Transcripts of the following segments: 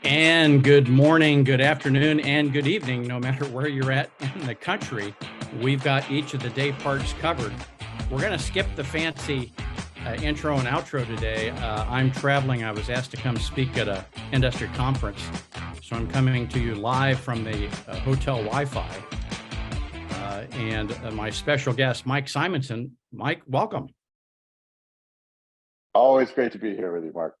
And good morning, good afternoon, and good evening, no matter where you're at in the country. We've got each of the day parts covered. We're going to skip the fancy intro and outro today. I'm traveling. I was asked to come speak at an industry conference. So I'm coming to you live from the hotel Wi-Fi. And my special guest, Mike Simonsen. Mike, welcome. Always great to be here with you, Mark.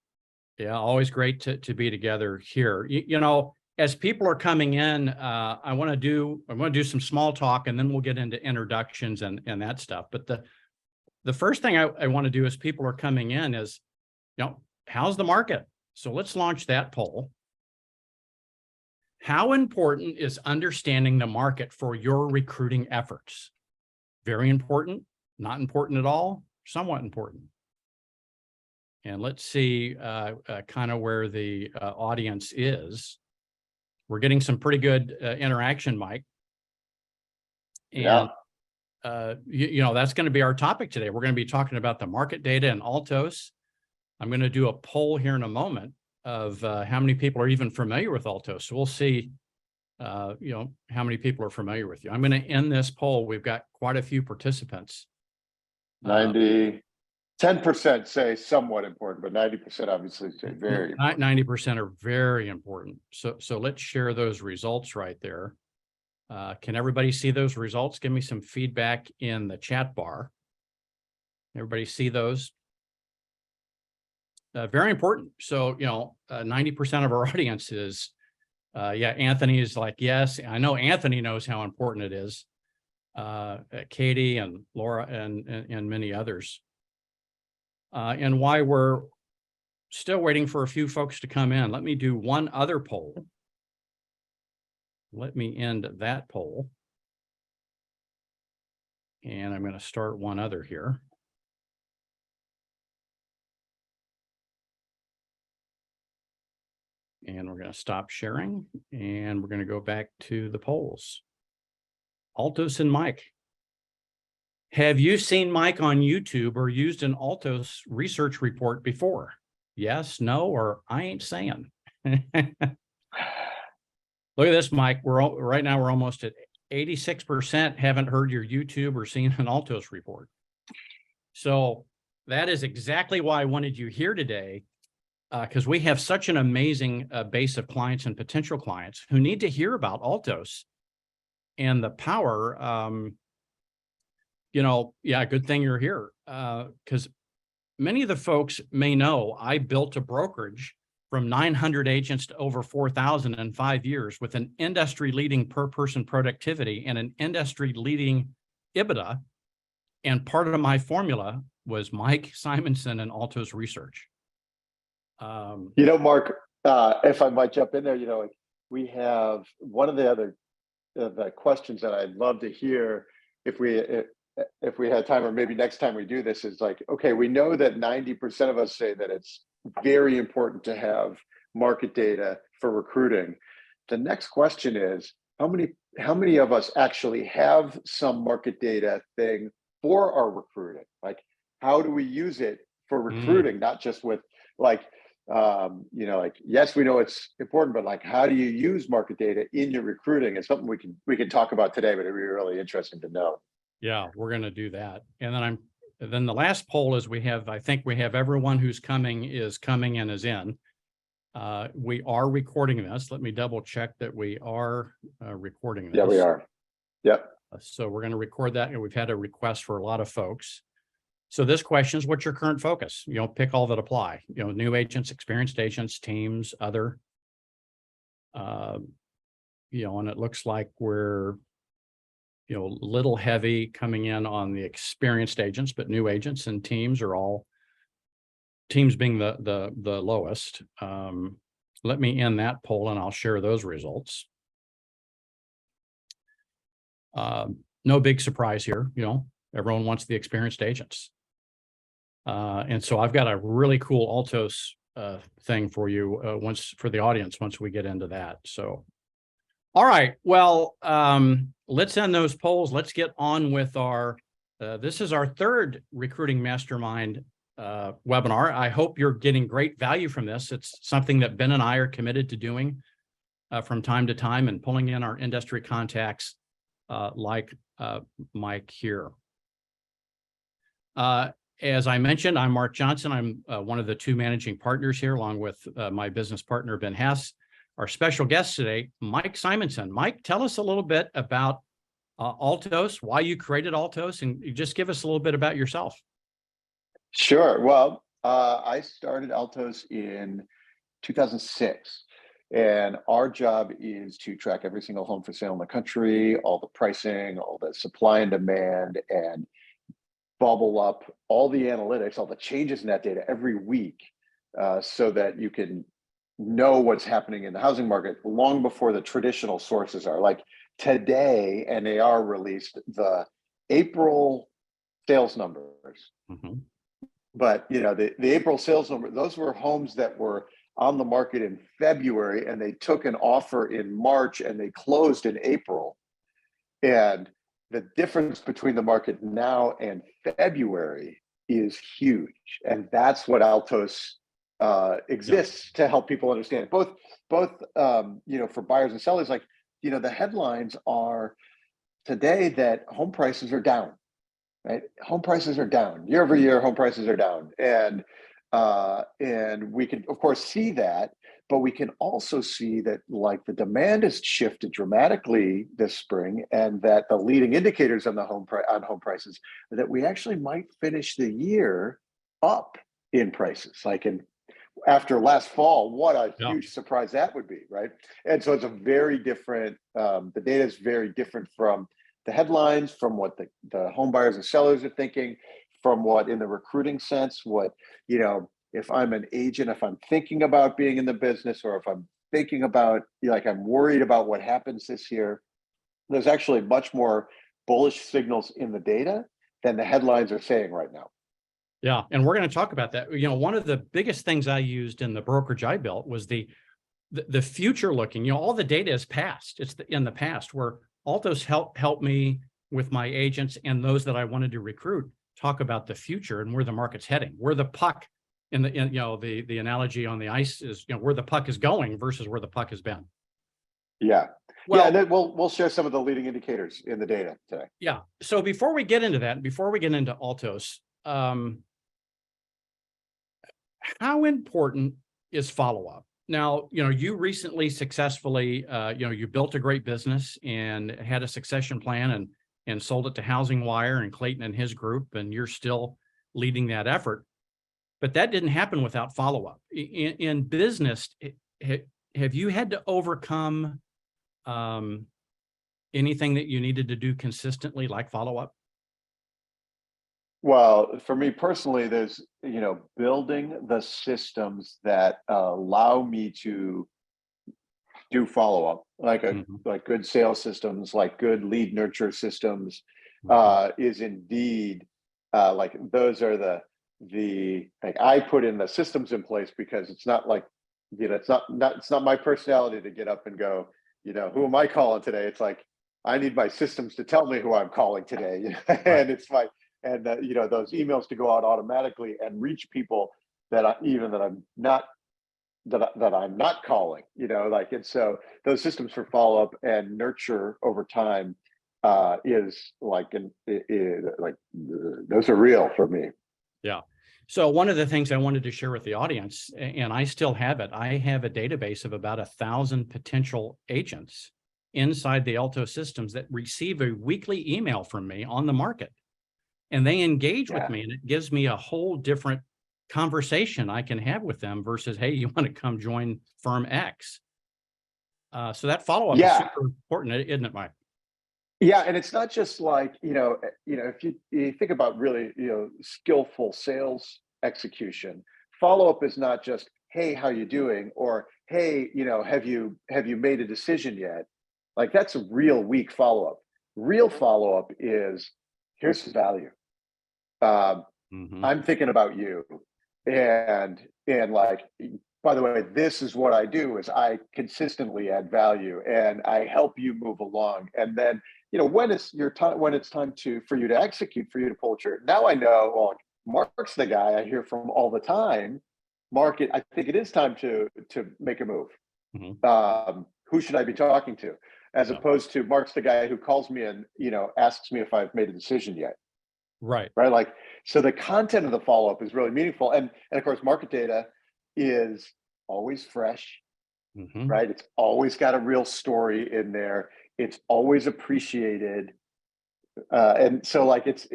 Yeah, always great to be together here. You know, as people are coming in, I want to do some small talk, and then we'll get into introductions and that stuff. But the first thing I want to do as people are coming in is, how's the market? So let's launch that poll. How important is understanding the market for your recruiting efforts? Very important, not important at all, somewhat important. And let's see kind of where the audience is. We're getting some pretty good interaction, Mike. And, that's going to be our topic today. We're going to be talking about the market data in Altos. I'm going to do a poll here in a moment of how many people are even familiar with Altos. So we'll see, how many people are familiar with you. I'm going to end this poll. We've got quite a few participants. 10% say somewhat important, but 90% obviously say very important. 90% are very important. So let's share those results right there. Can everybody see those results? Give me some feedback in the chat bar. Everybody see those? Very important. So, 90% of our audience is, Anthony is like, yes, I know Anthony knows how important it is. Katie and Laura and many others. And why we're still waiting for a few folks to come in. Let me do one other poll. Let me end that poll. And I'm going to start one other here. And we're going to stop sharing, and we're going to go back to the polls. Altos and Mike. Have you seen Mike on YouTube or used an Altos research report before? Yes, no, or I ain't saying. Look at this, Mike. Right now we're almost at 86% haven't heard your YouTube or seen an Altos report. So that is exactly why I wanted you here today, because we have such an amazing base of clients and potential clients who need to hear about Altos and the power. Good thing you're here, because many of the folks may know I built a brokerage from 900 agents to over 4,000 in 5 years with an industry-leading per-person productivity and an industry-leading EBITDA. And part of my formula was Mike Simonsen and Altos Research. Mark, if I might jump in there, we have one of the other the questions that I'd love to hear if we had time, or maybe next time we do this, is like, okay, we know that 90% of us say that it's very important to have market data for recruiting. The next question is, how many of us actually have some market data thing for our recruiting? Like, how do we use it for recruiting, not just with yes, we know it's important, but like, how do you use market data in your recruiting? It's something we can talk about today, but it'd be really interesting to know. Yeah, we're going to do that. And then the last poll is I think we have everyone who's coming and is in. We are recording this. Let me double check that we are recording this. Yeah, we are. Yep. So we're going to record that. And we've had a request for a lot of folks. So this question is, what's your current focus? Pick all that apply, new agents, experienced agents, teams, other, and it looks like we're, a little heavy coming in on the experienced agents, but new agents and teams are all, teams being the lowest. Let me end that poll and I'll share those results. No big surprise here, everyone wants the experienced agents. And so I've got a really cool Altos thing for you for the audience once we get into that. So, all right, well, let's end those polls. Let's get on with our, this is our third recruiting mastermind webinar. I hope you're getting great value from this. It's something that Ben and I are committed to doing from time to time and pulling in our industry contacts like Mike here. As I mentioned, I'm Mark Johnson. I'm one of the two managing partners here, along with my business partner, Ben Hess. Our special guest today, Mike Simonsen. Mike, tell us a little bit about Altos, why you created Altos, and just give us a little bit about yourself. Sure. Well, I started Altos in 2006, and our job is to track every single home for sale in the country, all the pricing, all the supply and demand, and bubble up all the analytics, all the changes in that data every week, so that you can know what's happening in the housing market long before the traditional sources are. Like today, NAR released the April sales numbers. Mm-hmm. But the April sales number, those were homes that were on the market in February, and they took an offer in March and they closed in April. And the difference between the market now and February is huge. And that's what Altos exists to help people understand. Both for buyers and sellers, like, the headlines are today that home prices are down. Right, home prices are down year over year. Home prices are down, and we can of course see that, but we can also see that like the demand has shifted dramatically this spring, and that the leading indicators on the home prices that we actually might finish the year up in prices. Like after last fall, what a huge surprise that would be, right? And so it's a very different. The data is very different from the headlines, from what the home buyers and sellers are thinking, from what in the recruiting sense, what, if I'm an agent, if I'm thinking about being in the business, or if I'm thinking about, like, I'm worried about what happens this year, there's actually much more bullish signals in the data than the headlines are saying right now. Yeah, and we're going to talk about that. One of the biggest things I used in the brokerage I built was the future looking. All the data is past. It's in the past, where Altos help me with my agents and those that I wanted to recruit talk about the future and where the market's heading, where the puck the analogy on the ice is, where the puck is going versus where the puck has been. Yeah. Well, and then we'll share some of the leading indicators in the data today. Yeah. So before we get into that, before we get into Altos, how important is follow-up? Now, you recently successfully, you built a great business and had a succession plan and sold it to Housing Wire and Clayton and his group, and you're still leading that effort. But that didn't happen without follow-up. In business, have you had to overcome anything that you needed to do consistently, like follow-up? Well, for me personally, there's, building the systems that allow me to do follow-up, like good sales systems, like good lead nurture systems, is indeed like those are the like I put in the systems in place because it's not like, it's not my personality to get up and go, who am I calling today? It's like, I need my systems to tell me who I'm calling today. And it's my, and those emails to go out automatically and reach people that I'm not calling, and so those systems for follow-up and nurture over time is like, those are real for me. Yeah. So one of the things I wanted to share with the audience, and I still have it, I have a database of about 1,000 potential agents inside the Altos systems that receive a weekly email from me on the market. And they engage with me, and it gives me a whole different conversation I can have with them versus, hey, you want to come join firm X? So that follow-up is super important, isn't it, Mike? Yeah, and it's not just like, if you think about really, skillful sales execution, follow-up is not just, hey, how you doing? Or, hey, have you made a decision yet? Like, that's a real weak follow-up. Real follow-up is, here's some value. I'm thinking about you. And like, by the way, this is what I do is I consistently add value and I help you move along. And then, when it's time for you to execute, for you to pull the trigger. Now I know, well, Mark's the guy I hear from all the time. Mark, I think it is time to make a move. Who should I be talking to? As opposed to Mark's the guy who calls me and, asks me if I've made a decision yet. Right. Right. Like, so the content of the follow-up is really meaningful. And of course, market data is always fresh, right? It's always got a real story in there. It's always appreciated. And so like, it's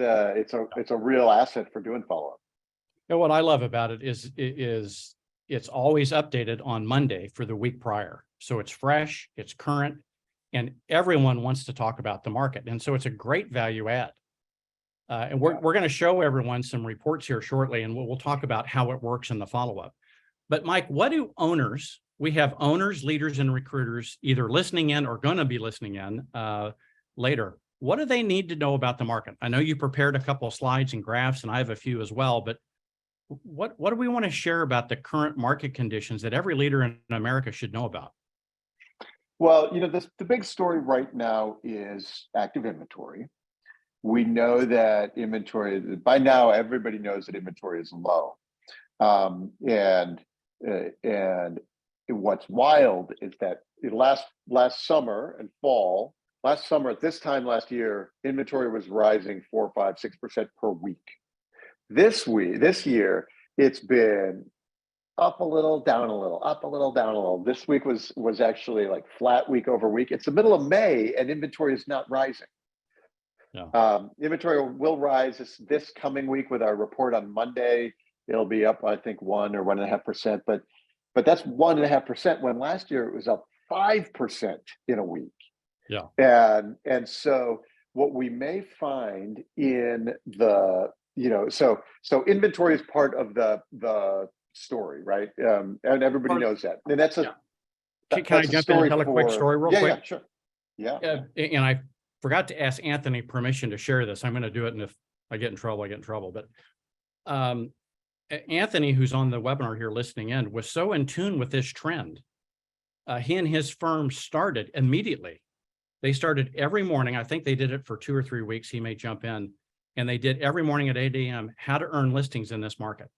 a real asset for doing follow-up. And what I love about it is it's always updated on Monday for the week prior. So it's fresh, it's current, and everyone wants to talk about the market. And so it's a great value add. And we're going to show everyone some reports here shortly, and we'll talk about how it works in the follow-up. But Mike, what do owners, we have owners, leaders, and recruiters either listening in or going to be listening in later. What do they need to know about the market? I know you prepared a couple of slides and graphs, and I have a few as well, but what do we want to share about the current market conditions that every leader in America should know about? Well, the big story right now is active inventory. We know that inventory, by now, everybody knows that inventory is low. And what's wild is that last summer and fall, last summer at this time last year, inventory was rising 4, 5, 6% per week. This year, it's been up a little, down a little, up a little, down a little. This week was actually like flat week over week. It's the middle of May and inventory is not rising. No. Inventory will rise this coming week with our report on Monday. It'll be up, I think, 1 or 1.5%, but that's 1.5% when last year it was up 5% in a week. Yeah. And so what we may find in the, so inventory is part of the story, right? And everybody knows that. And that's Can I jump in and tell a quick story real quick? Yeah, sure. Yeah. And I forgot to ask Anthony permission to share this. I'm going to do it, and if I get in trouble, I get in trouble. But Anthony, who's on the webinar here listening in, was so in tune with this trend. He and his firm started immediately. They started every morning. I think they did it for 2 or 3 weeks. He may jump in. And they did every morning at 8 a.m. how to earn listings in this market.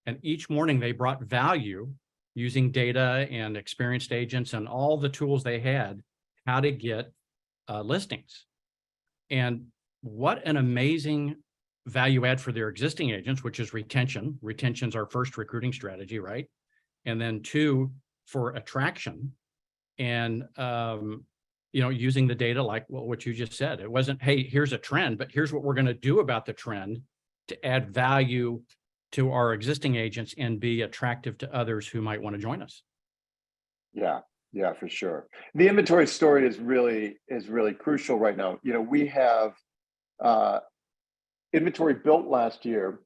And each morning they brought value using data and experienced agents and all the tools they had, how to get listings. And what an amazing value add for their existing agents, which is retention. Retention's our first recruiting strategy, right? And then 2, for attraction. And, using the data like what you just said. It wasn't, hey, here's a trend, but here's what we're going to do about the trend to add value to our existing agents and be attractive to others who might want to join us. Yeah, for sure. The inventory story is really crucial right now. We have inventory built last year.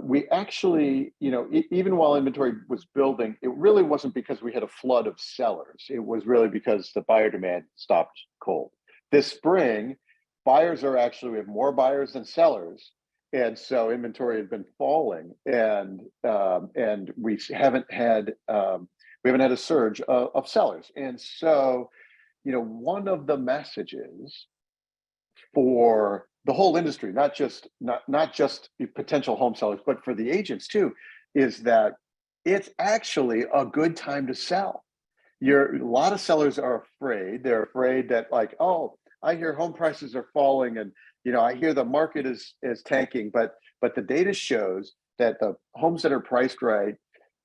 We actually, even while inventory was building, it really wasn't because we had a flood of sellers. It was really because the buyer demand stopped cold. This spring, we have more buyers than sellers. And so inventory had been falling, and we haven't had a surge of sellers. And so, one of the messages for the whole industry, not just potential home sellers, but for the agents too, is that it's actually a good time to sell. A lot of sellers are afraid. They're afraid that, like, oh, I hear home prices are falling, and I hear the market is tanking, but the data shows that the homes that are priced right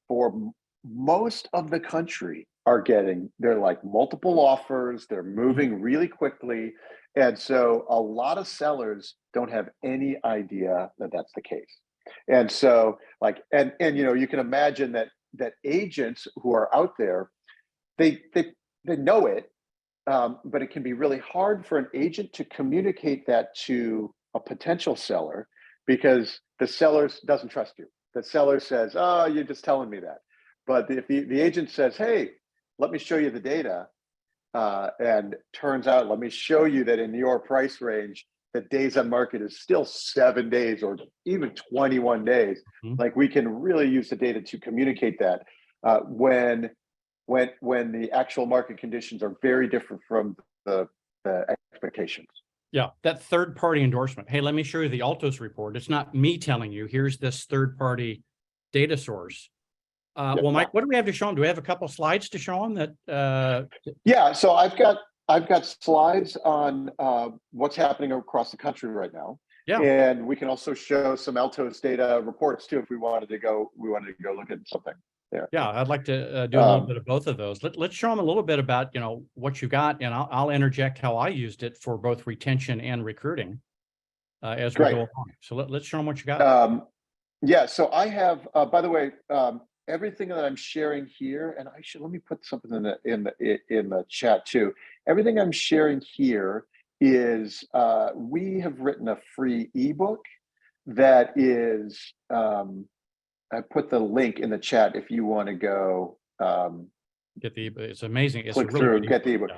for most of the country they're like multiple offers, they're moving really quickly. And so a lot of sellers don't have any idea that that's the case. And so you can imagine that agents who are out there, they know it, but it can be really hard for an agent to communicate that to a potential seller because the seller doesn't trust you. The seller says, oh, you're just telling me that. But if the agent says, hey, let me show you the data, and turns out, let me show you that in your price range, the days on market is still 7 days or even 21 days. Like, we can really use the data to communicate that when the actual market conditions are very different from the expectations. Yeah, that third party endorsement. Hey, let me show you the Altos report. It's not me telling you, here's this third party data source. Well, Mike, what do we have to show them? Do we have a couple slides to show them that? Yeah, so I've got slides on what's happening across the country right now. Yeah. And we can also show some Altos data reports too if we wanted to go look at something there. Yeah, I'd like to do a little bit of both of those. Let's show them a little bit about, what you got, and I'll interject how I used it for both retention and recruiting as we go along. So let's show them what you got. Yeah, so I have, by the way, everything that I'm sharing here, and let me put something in the chat too. Everything I'm sharing here is we have written a free ebook that is. I put the link in the chat if you want to go get the ebook. It's amazing. It's click really through, get the ebook.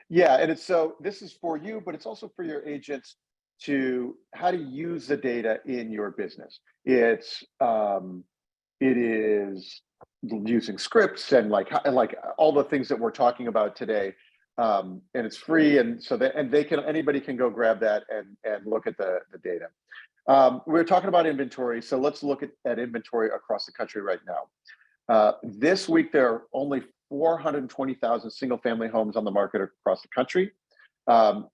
Yeah, and this is for you, but it's also for your agents to how to use the data in your business. It is using scripts and like all the things that we're talking about today. And it's free, and so anybody can go grab that and look at the data. We're talking about inventory, so let's look at inventory across the country right now. This week, there are only 420,000 single-family homes on the market across the country.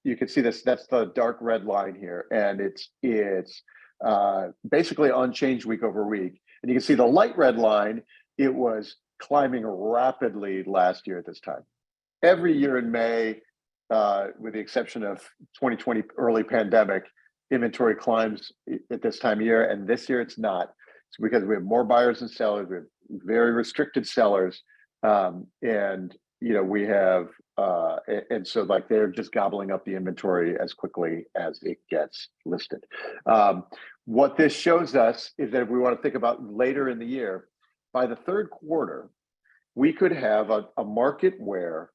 You can see this, that's the dark red line here, and it's basically unchanged week over week. And you can see the light red line, it was climbing rapidly last year at this time. Every year in May, with the exception of 2020 early pandemic, inventory climbs at this time of year, and this year it's not. It's because we have more buyers than sellers. We have very restricted sellers, and we have, and so like they're just gobbling up the inventory as quickly as it gets listed. What this shows us is that if we want to think about later in the year, by the third quarter, we could have a market where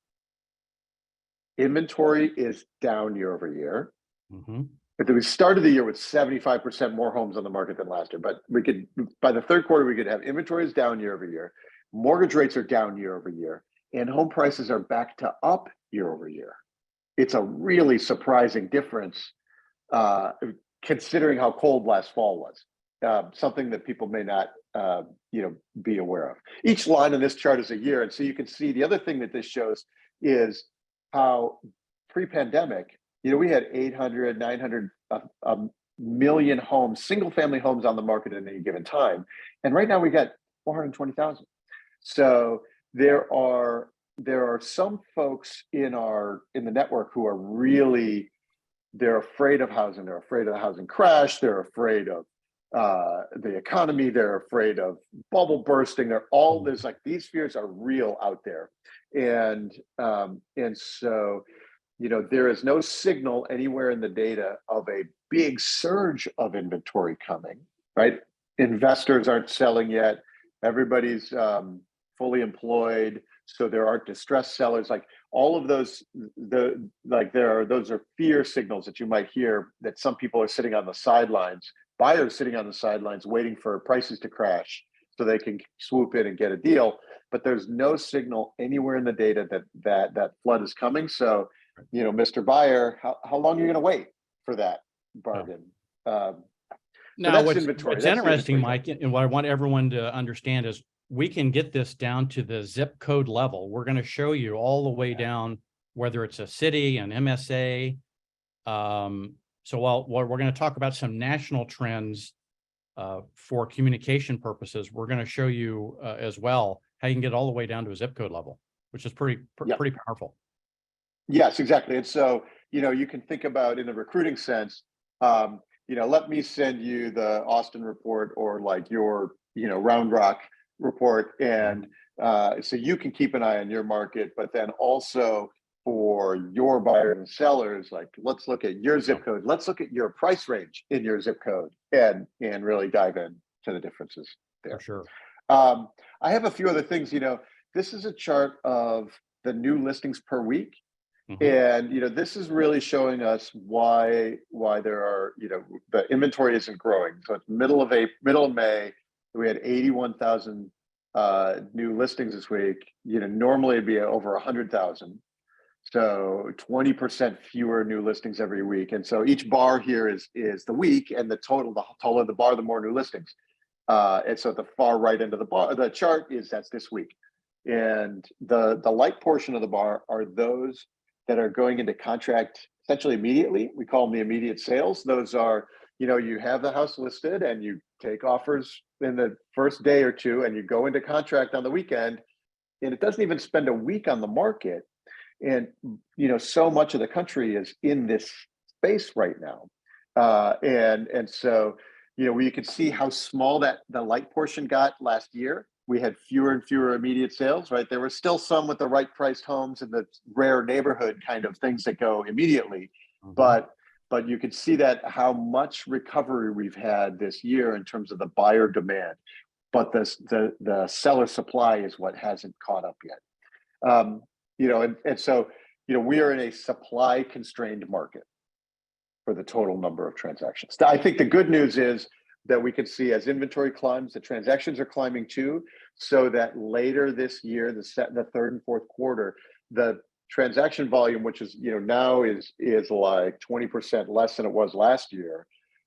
inventory is down year over year. Mm-hmm. But we started the year with 75% more homes on the market than last year. But we could, by the third quarter, we could have inventories down year over year, mortgage rates are down year over year, and home prices are back to up year over year. It's a really surprising difference, considering how cold last fall was. Something that people may not, be aware of. Each line in this chart is a year, and so you can see the other thing that this shows is how pre-pandemic, we had 800, 900 million homes, single family homes on the market at any given time. And right now we got 420,000. So there are some folks in the network who are really, they're afraid of housing. They're afraid of the housing crash. They're afraid of the economy. They're afraid of bubble bursting. There's like, these fears are real out there. And so, there is no signal anywhere in the data of a big surge of inventory coming, right? Investors aren't selling yet. Everybody's fully employed. So there aren't distressed sellers. Like all of those, those are fear signals that you might hear, that some people are sitting on the sidelines, buyers sitting on the sidelines, waiting for prices to crash so they can swoop in and get a deal. But there's no signal anywhere in the data that flood is coming. So, Mr. Buyer, how long are you going to wait for that bargain? Now, what's interesting, Mike, and what I want everyone to understand is we can get this down to the zip code level. We're going to show you all the way down, whether it's a city, an MSA. So while we're going to talk about some national trends for communication purposes, we're going to show you as well how you can get all the way down to a zip code level, which is pretty powerful. Yes, exactly. And so, you can think about in the recruiting sense, let me send you the Austin report or like your, Round Rock report. And so you can keep an eye on your market, but then also for your buyers and sellers, like, let's look at your zip code. Let's look at your price range in your zip code and really dive in to the differences there. For sure. I have a few other things, this is a chart of the new listings per week. Mm-hmm. And, this is really showing us why there are, the inventory isn't growing. So it's middle of May, we had 81,000 new listings this week. Normally it'd be over 100,000. So 20% fewer new listings every week. And so each bar here is the week, and the taller the bar, the more new listings. And so at the far right end of the chart that's this week. And the light portion of the bar are those that are going into contract essentially immediately. We call them the immediate sales. Those are, you have the house listed and you take offers in the first day or two, and you go into contract on the weekend, and it doesn't even spend a week on the market. And, so much of the country is in this space right now. And so, we could see how small the light portion got last year. We had fewer and fewer immediate sales, right? There were still some with the right priced homes and the rare neighborhood kind of things that go immediately. But you could see that how much recovery we've had this year in terms of the buyer demand. But the seller supply is what hasn't caught up yet. And so, we are in a supply constrained market for the total number of transactions. I think the good news is that we can see as inventory climbs, the transactions are climbing too, so that later this year, the third and fourth quarter, the transaction volume, which is, now is like 20% less than it was last year.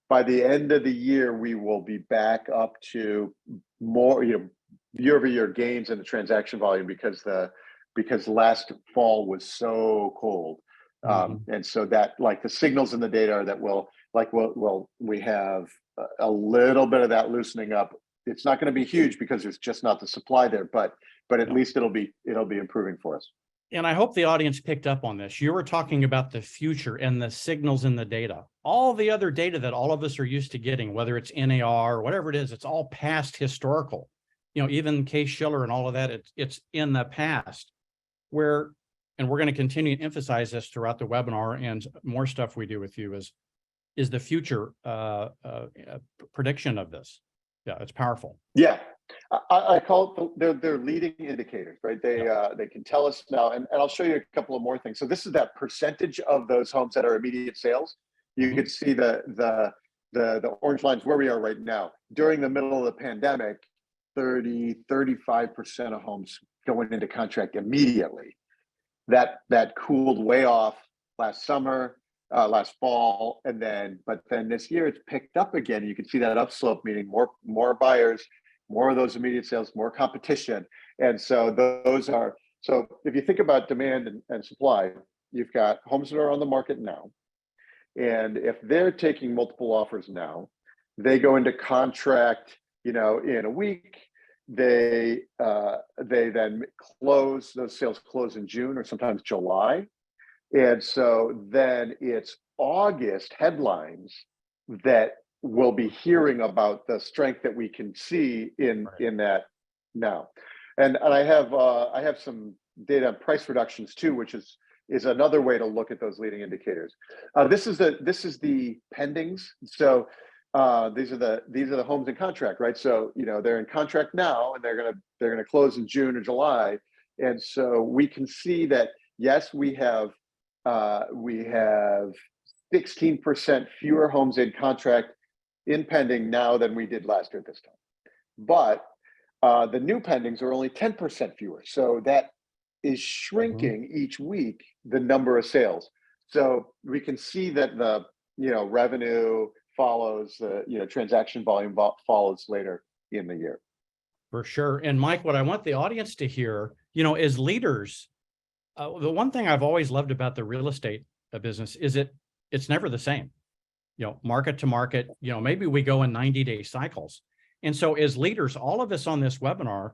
By the end of the year, we will be back up to more, year-over-year gains in the transaction volume because last fall was so cold. And so that, like, the signals in the data are that we have a little bit of that loosening up. It's not going to be huge because there's just not the supply there, but at least it'll be improving for us. And I hope the audience picked up on this. You were talking about the future and the signals in the data. All the other data that all of us are used to getting, whether it's NAR or whatever it is, it's all past historical. Even Case-Shiller and all of that, it's in the past. And we're going to continue to emphasize this throughout the webinar, and more stuff we do with you is the future prediction of this. Yeah, it's powerful. Yeah, I call it they're leading indicators, right? They can tell us now, and I'll show you a couple of more things. So this is that percentage of those homes that are immediate sales. You can see the orange lines where we are right now. During the middle of the pandemic, 35% of homes going into contract immediately. That cooled way off last summer, last fall, but then this year it's picked up again. You can see that upslope, meaning more buyers, more of those immediate sales, more competition. And so if you think about demand and supply, you've got homes that are on the market now. And if they're taking multiple offers now, they go into contract, in a week. They then close, those sales close in June or sometimes July. And so then it's August headlines that we'll be hearing about the strength that we can see in that now. And I have some data on price reductions too, which is another way to look at those leading indicators. This is the pendings. So these are the homes in contract, right? So they're in contract now, and they're gonna close in June or July. And so we can see that, yes, we have 16% fewer homes in contract in pending now than we did last year at this time. But the new pendings are only 10% fewer. So that is shrinking each week, the number of sales. So we can see that the revenue follows the transaction volume follows later in the year. For sure. And Mike, what I want the audience to hear, as leaders, the one thing I've always loved about the real estate business is it's never the same. Market to market, maybe we go in 90-day cycles. And so as leaders, all of us on this webinar,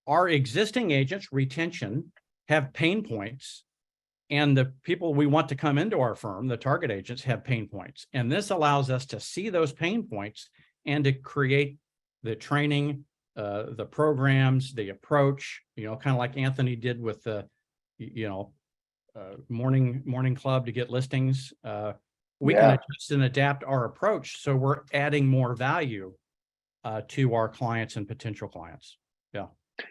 our existing agents, retention, have pain points. And the people we want to come into our firm, the target agents, have pain points. And this allows us to see those pain points and to create the training, the programs, the approach, kind of like Anthony did with the, morning club to get listings. We can adjust and adapt our approach, so we're adding more value to our clients and potential clients.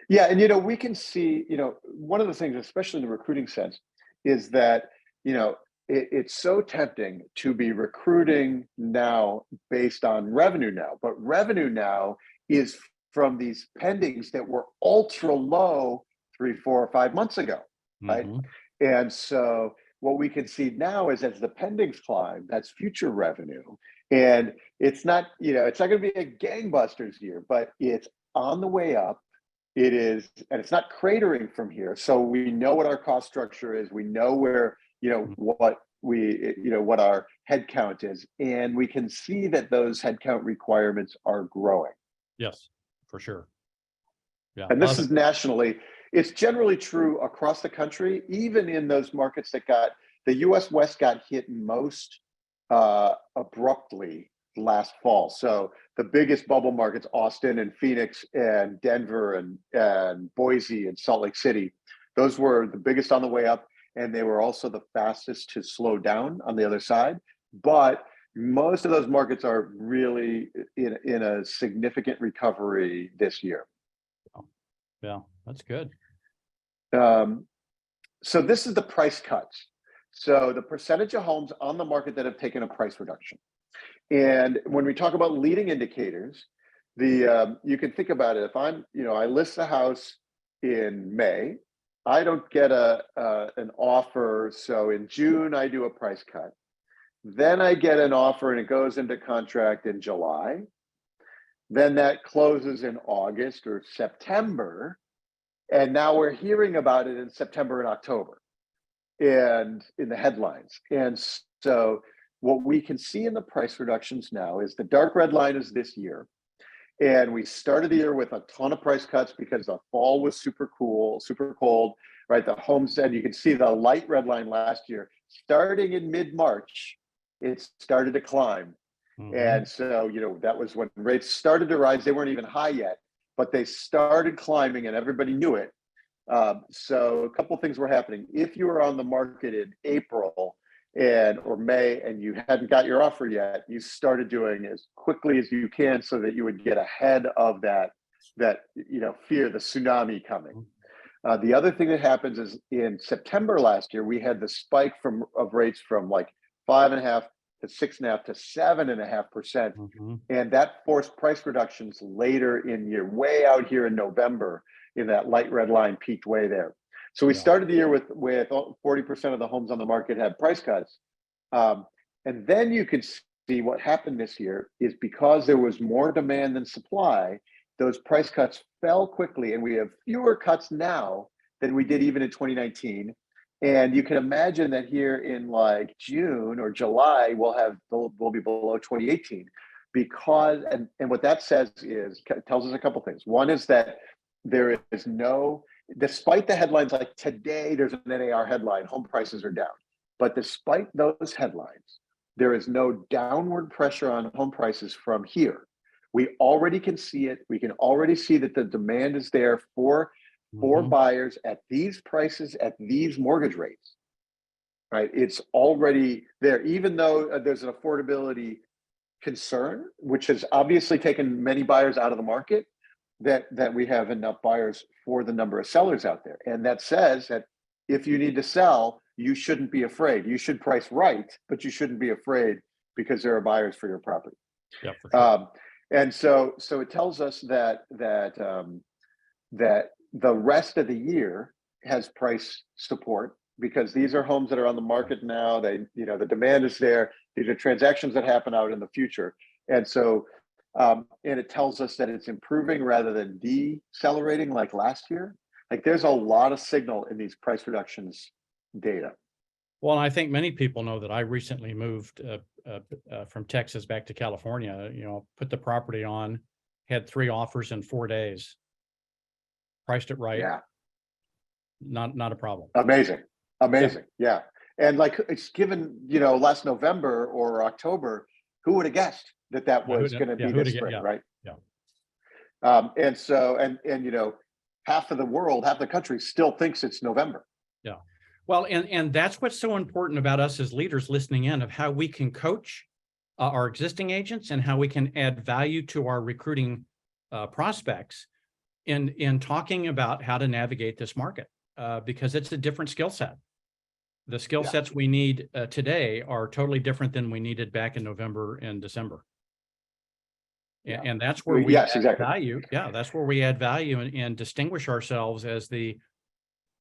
Yeah, and we can see, one of the things, especially in the recruiting sense, is that it's so tempting to be recruiting now based on revenue now, but revenue now is from these pendings that were ultra low 3, 4, or 5 months ago, right? And so what we can see now is as the pendings climb, that's future revenue. And it's not, it's not going to be a gangbusters year, but it's on the way up. It is, and it's not cratering from here. So we know what our cost structure is. We know where, what what our headcount is. And we can see that those headcount requirements are growing. Yes, for sure. Yeah. And this is nationally. It's generally true across the country, even in those markets that the US West got hit most abruptly last fall. So the biggest bubble markets, Austin and Phoenix and Denver and Boise and Salt Lake City, those were the biggest on the way up. And they were also the fastest to slow down on the other side. But most of those markets are really in a significant recovery this year. Yeah, that's good. So this is the price cuts. So the percentage of homes on the market that have taken a price reduction. And when we talk about leading indicators, you can think about it. If I list the house in May, I don't get an offer. So in June, I do a price cut. Then I get an offer and it goes into contract in July. Then that closes in August or September. And now we're hearing about it in September and October and in the headlines. And so what we can see in the price reductions now is the dark red line is this year. And we started the year with a ton of price cuts because the fall was super cold, right? The homes, and you can see the light red line last year, starting in mid-March, it started to climb. Mm-hmm. And so, that was when rates started to rise. They weren't even high yet, but they started climbing and everybody knew it. So a couple of things were happening. If you were on the market in April or May and you hadn't got your offer yet, you started doing as quickly as you can so that you would get ahead of that fear, the tsunami coming. The other thing that happens is in September last year, we had the spike of rates from like 5.5% to 6.5% to 7.5%. Mm-hmm. And that forced price reductions later in year, way out here in November, in that light red line peaked way there. So we started the year with 40% of the homes on the market had price cuts. And then you could see what happened this year is because there was more demand than supply, those price cuts fell quickly. And we have fewer cuts now than we did even in 2019. And you can imagine that here in like June or July, we'll be below 2018 because, and what that says is, tells us a couple things. One is that there is despite the headlines, like today, there's an NAR headline, home prices are down. But despite those headlines, there is no downward pressure on home prices from here. We already can see it. We can already see that the demand is there for buyers at these prices, at these mortgage rates, right? It's already there, even though there's an affordability concern, which has obviously taken many buyers out of the market, that we have enough buyers for the number of sellers out there. And that says that if you need to sell, you shouldn't be afraid. You should price right, but you shouldn't be afraid because there are buyers for your property. Yeah, for sure. And so it tells us that the rest of the year has price support because these are homes that are on the market now. The demand is there. These are transactions that happen out in the future. And so, and it tells us that it's improving rather than decelerating like last year. Like there's a lot of signal in these price reductions data. Well, I think many people know that I recently moved from Texas back to California, put the property on, had 3 offers in 4 days, priced it right. Yeah. Not a problem. Amazing. Yeah. And like it's given, last November or October, who would have guessed that was going to be this spring, right? Yeah. And so, and half the country still thinks it's November. Yeah. Well, and that's what's so important about us as leaders listening in of how we can coach our existing agents and how we can add value to our recruiting prospects in talking about how to navigate this market because it's a different skill set. The skill sets we need today are totally different than we needed back in November and December. Yeah. And that's where we add value. Yeah, that's where we add value and distinguish ourselves as the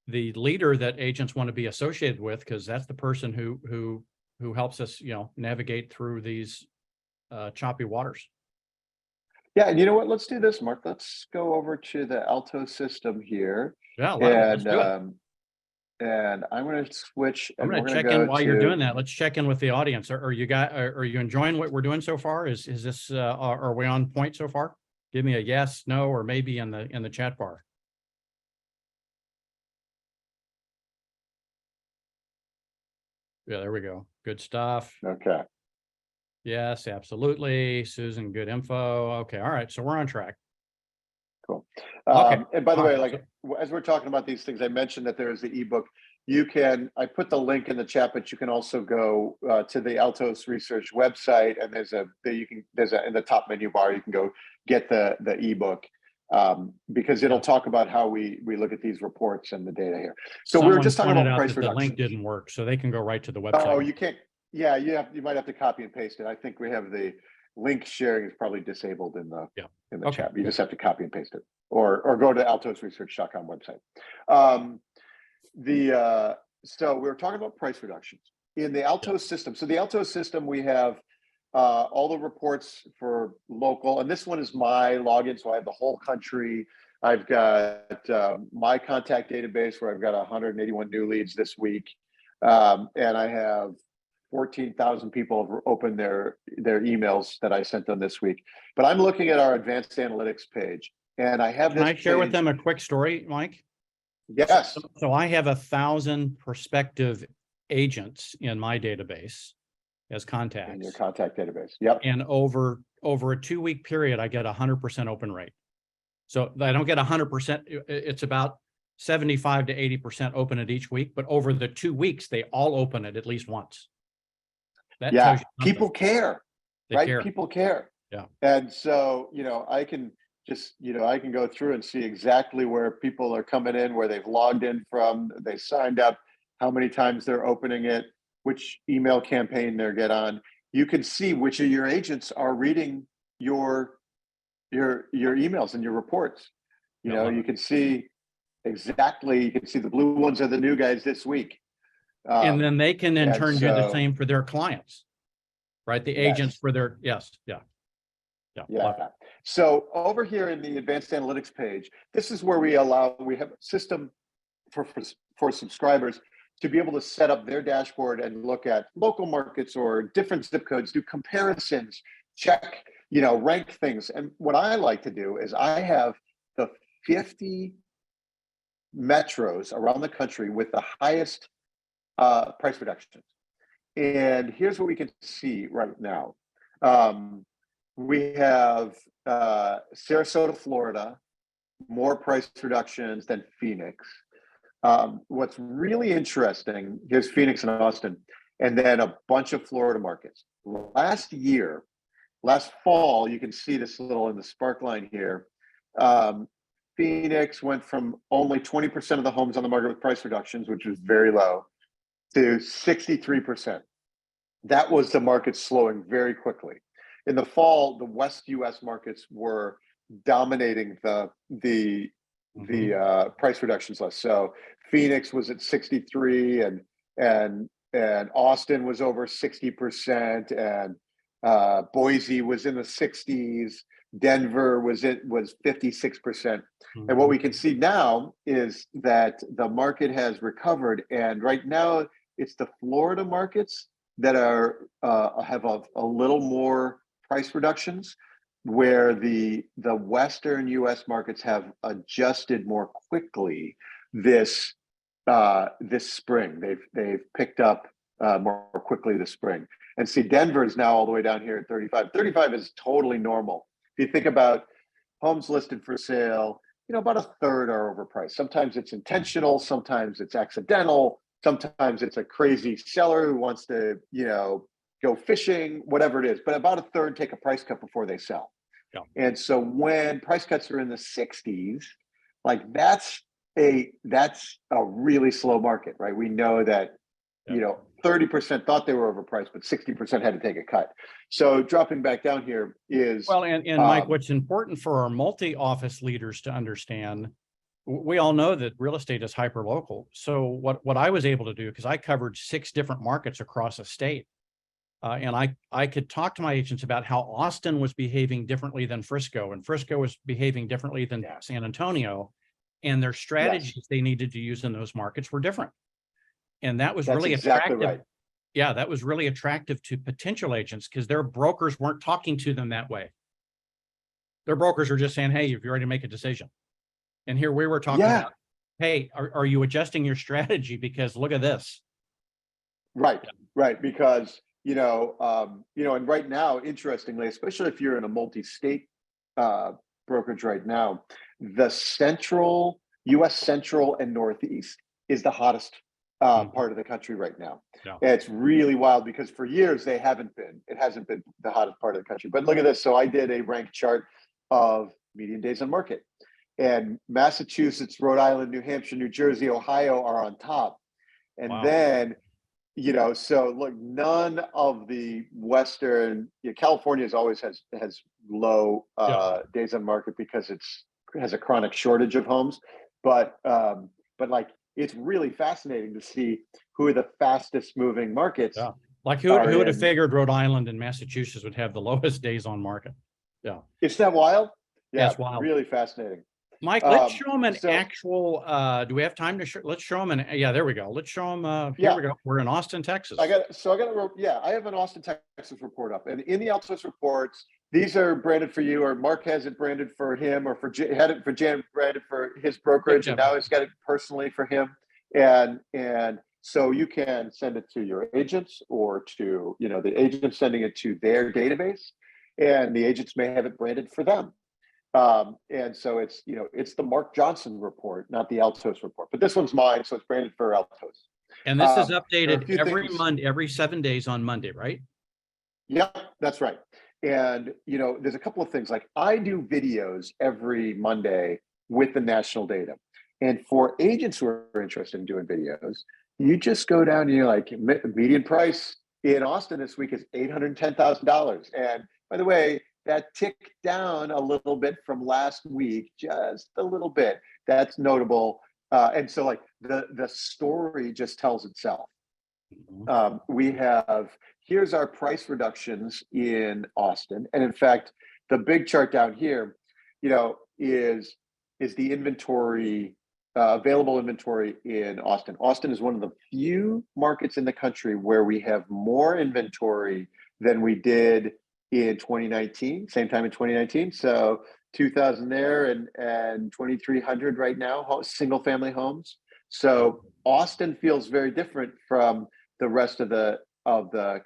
the leader that agents want to be associated with, because that's the person who helps us, navigate through these choppy waters. Yeah, and you know what? Let's do this, Mark. Let's go over to the Altos system here. Yeah, let's do it. And I'm going to switch, I'm and going we're to going to check in go while you're doing to. that. Let's check in with the audience. Are you enjoying what we're doing so far? Is this are we on point so far? Give me a yes, no, or maybe in the chat bar. Yeah, there we go. Good stuff. Okay. Yes, absolutely. Susan, good info. Okay, all right. So we're on track. Cool. Okay. And by the All way, right. like as we're talking about these things, I mentioned that there is the ebook. I put the link in the chat, but you can also go to the Altos Research website, and there's in the top menu bar, you can go get the ebook, because it'll talk about how we look at these reports and the data here. So we were just talking about price the link reduction. didn't work, so they can go right to the website. Oh, you can't. Yeah, you might have to copy and paste it. I think we have the link sharing is probably disabled in the chat. You just have to copy and paste it, or go to altosresearch.com website. So we were talking about price reductions in the Altos system. So the Altos system, we have all the reports for local, and this one is my login. So I have the whole country. I've got my contact database where I've got 181 new leads this week. And I have 14,000 people have opened their emails that I sent them this week. But I'm looking at our advanced analytics page, and I have Can I share with them a quick story, Mike? Yes. So I have 1,000 prospective agents in my database as contacts. In your contact database. Yep. And over a 2-week period, I get 100% open rate. So I don't get 100%. It's about 75 to 80% open it each week, but over the 2 weeks, they all open it at least once. That tells you people care, right? Care. People care. Yeah. And so, I can just, I can go through and see exactly where people are coming in, where they've logged in from, they signed up, how many times they're opening it, which email campaign they're get on. You can see which of your agents are reading your emails and your reports. You can see exactly, you can see the blue ones are the new guys this week. And then they can in turn do the same for their clients, right? The agents for their, Yeah. So over here in the advanced analytics page, this is where we have a system for subscribers to be able to set up their dashboard and look at local markets or different zip codes, do comparisons, check, rank things. And what I like to do is I have the 50 metros around the country with the highest price reductions. And here's what we can see right now. We have Sarasota, Florida, more price reductions than Phoenix. What's really interesting, here's Phoenix and Austin, and then a bunch of Florida markets. Last fall, you can see this little in the spark line here. Phoenix went from only 20% of the homes on the market with price reductions, which was very low, to 63%. That was the market slowing very quickly. In the fall, the West U.S. markets were dominating the price reductions list. So Phoenix was at 63, and Austin was over 60%, and Boise was in the 60s. Denver was 56%. And what we can see now is that the market has recovered, and right now it's the Florida markets that have a little more price reductions, where the Western U.S. markets have adjusted more quickly this spring. They've picked up more quickly this spring. And see, Denver is now all the way down here at 35. 35 is totally normal. If you think about homes listed for sale, about a third are overpriced. Sometimes it's intentional, sometimes it's accidental, sometimes it's a crazy seller who wants to, go fishing, whatever it is. But about a third take a price cut before they sell. Yeah. And so when price cuts are in the 60s, like that's a really slow market, right? We know that, 30% thought they were overpriced, but 60% had to take a cut. So dropping back down here is and Mike, what's important for our multi-office leaders to understand we all know that real estate is hyper local. So what I was able to do, because I covered 6 different markets across a state, and I could talk to my agents about how Austin was behaving differently than Frisco, and Frisco was behaving differently than San Antonio, and their strategies they needed to use in those markets were different. And that was That's really exactly attractive. right. Yeah, that was really attractive to potential agents because their brokers weren't talking to them that way. Their brokers are just saying, hey, if you're ready to make a decision. And here we were talking Yeah. about, hey, are you adjusting your strategy? Because look at this. Right, right. Because, and right now, interestingly, especially if you're in a multi-state brokerage right now, the US Central and Northeast is the hottest part of the country right now. Yeah. And it's really wild because for years it hasn't been the hottest part of the country. But look at this. So I did a rank chart of median days on market, and Massachusetts, Rhode Island, New Hampshire, New Jersey, Ohio are on top. And then, so look, none of the Western, California always has low days on market because it has a chronic shortage of homes. But like, it's really fascinating to see who are the fastest moving markets. Yeah. Like who would have figured Rhode Island and Massachusetts would have the lowest days on market? Yeah. Isn't that wild? Yeah, Yes, wild. really fascinating. Mike, let's show them an actual, do we have time to show? Let's show them yeah, there we go. Let's show them, here we go. We're in Austin, Texas. I have an Austin, Texas report up, and in the Altos reports, these are branded for you, or Mark has it branded for him, or had it for Jan branded for his brokerage, and now he's got it personally for him. And so you can send it to your agents or to, the agent sending it to their database, and the agents may have it branded for them. And so it's, it's the Mark Johnson report, not the Altos report, but this one's mine. So it's branded for Altos. And this is updated every Monday, every 7 days on Monday, right? Yeah, that's right. And, there's a couple of things. Like, I do videos every Monday with the national data. And for agents who are interested in doing videos, you just go down and you're like, median price in Austin this week is $810,000. And by the way, that ticked down a little bit from last week, just a little bit. That's notable. And so, like, the story just tells itself. Here's our price reductions in Austin. And in fact, the big chart down here, is the inventory, available inventory in Austin. Austin is one of the few markets in the country where we have more inventory than we did in 2019, same time in 2019. So 2,000 there and 2,300 right now, single family homes. So Austin feels very different from the rest of the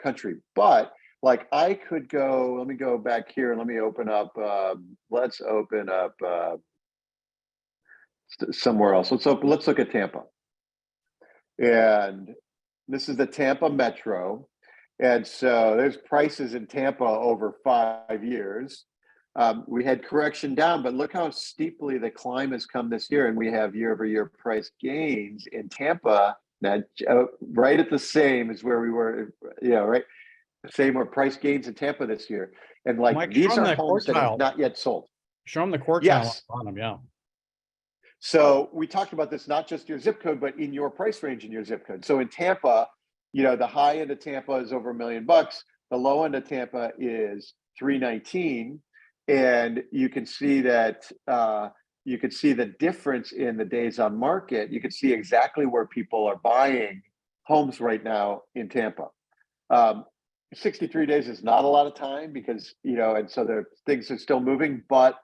country. But like, I could go, let me go back here. Let me open up, let's open up somewhere else. Let's look at Tampa. And this is the Tampa Metro. And so there's prices in Tampa over 5 years. We had correction down, but look how steeply the climb has come this year. And we have year-over-year price gains in Tampa, that right at the same as where we were, right? The same or price gains in Tampa this year. And like, Mike, these are homes that have not yet sold. Show them the quartile. Yes. On them, yeah. So we talked about this, not just your zip code, but in your price range in your zip code. So in Tampa, the high end of Tampa is over $1 million. The low end of Tampa is 319. And you can see that you can see the difference in the days on market. You can see exactly where people are buying homes right now in Tampa. 63 days is not a lot of time because, and so things are still moving, but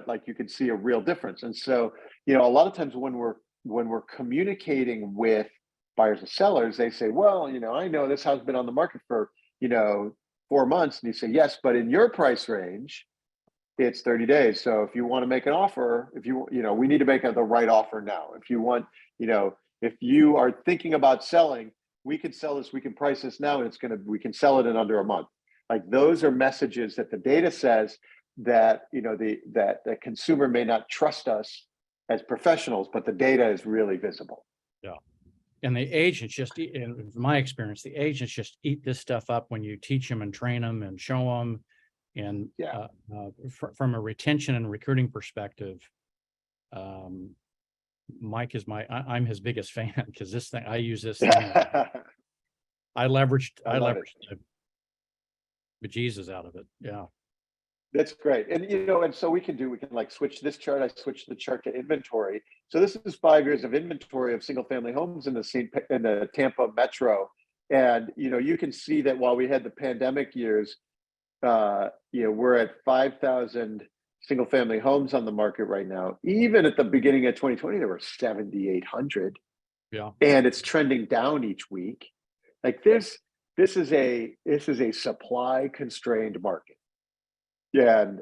like, you can see a real difference. And so, a lot of times when we're communicating with buyers and sellers, they say, well, I know this house has been on the market for, 4 months. And you say, yes, but in your price range, it's 30 days. So if you want to make an offer, we need to make the right offer now. If you want, if you are thinking about selling, we can sell this, we can price this now, and we can sell it in under a month. Like, those are messages that the data says that, that the consumer may not trust us as professionals, but the data is really visible. Yeah. And the agents in my experience, the agents just eat this stuff up when you teach them and train them and show them. And from a retention and recruiting perspective, Mike is I'm his biggest fan because this thing, I use this thing. I leveraged the bejesus out of it. Yeah. That's great. And, and so we can like switch this chart. I switched the chart to inventory. So this is 5 years of inventory of single family homes in the Tampa metro. And, you can see that while we had the pandemic years, we're at 5,000 single family homes on the market right now. Even at the beginning of 2020, there were 7,800. Yeah. And it's trending down each week. Like this is a supply constrained market. Yeah, and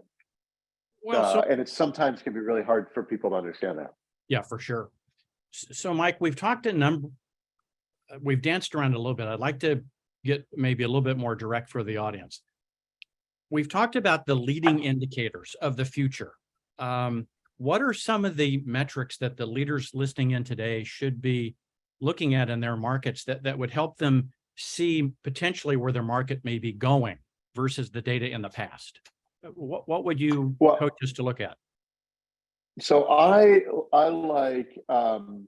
and it sometimes can be really hard for people to understand that. Yeah, for sure. So, Mike, we've danced around a little bit. I'd like to get maybe a little bit more direct for the audience. We've talked about the leading indicators of the future. What are some of the metrics that the leaders listening in today should be looking at in their markets that would help them see potentially where their market may be going versus the data in the past? What would you coach us to look at? So I like when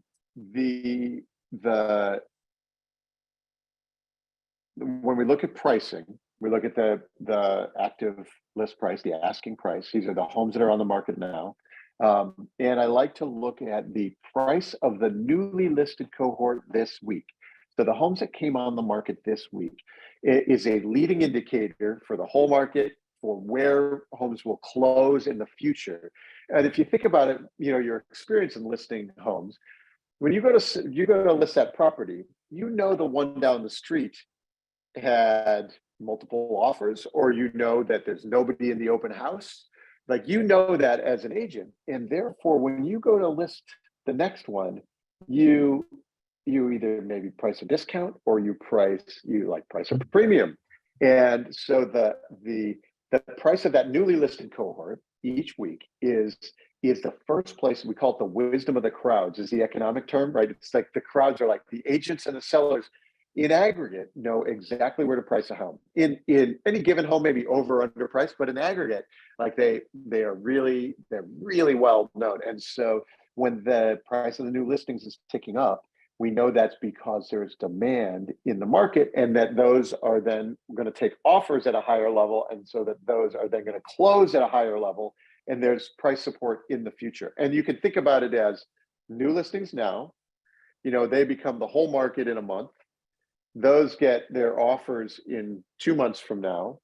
we look at pricing, we look at the active list price, the asking price. These are the homes that are on the market now. And I like to look at the price of the newly listed cohort this week. So the homes that came on the market this week is a leading indicator for the whole market, for where homes will close in the future. And if you think about it, your experience in listing homes, when you go to list that property, the one down the street had multiple offers, or that there's nobody in the open house. Like that as an agent, and therefore when you go to list the next one, you either maybe price a discount or you price a premium. And so the price of that newly listed cohort each week is the first place. We call it the wisdom of the crowds, is the economic term, right? It's like the crowds are like the agents and the sellers in aggregate know exactly where to price a home. In any given home, maybe over or under priced, but in aggregate, like they're really well known. And so when the price of the new listings is ticking up, we know that's because there's demand in the market, and that those are then going to take offers at a higher level, and so that those are then going to close at a higher level, and there's price support in the future. And you can think about it as new listings now, they become the whole market in a month. Those get their offers in 2 months from now.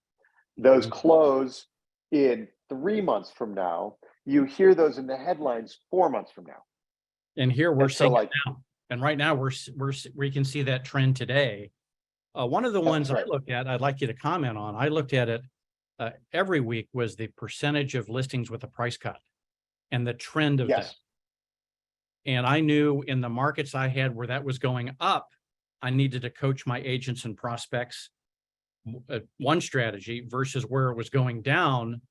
Those close in 3 months from now. You hear those in the headlines 4 months from now. And here we're seeing it now. And right now we can see that trend today. One of the ones I looked at, I'd like you to comment on. I looked at it every week, was the percentage of listings with a price cut and the trend of that. And I knew in the markets I had where that was going up, I needed to coach my agents and prospects one strategy, versus where it was going down.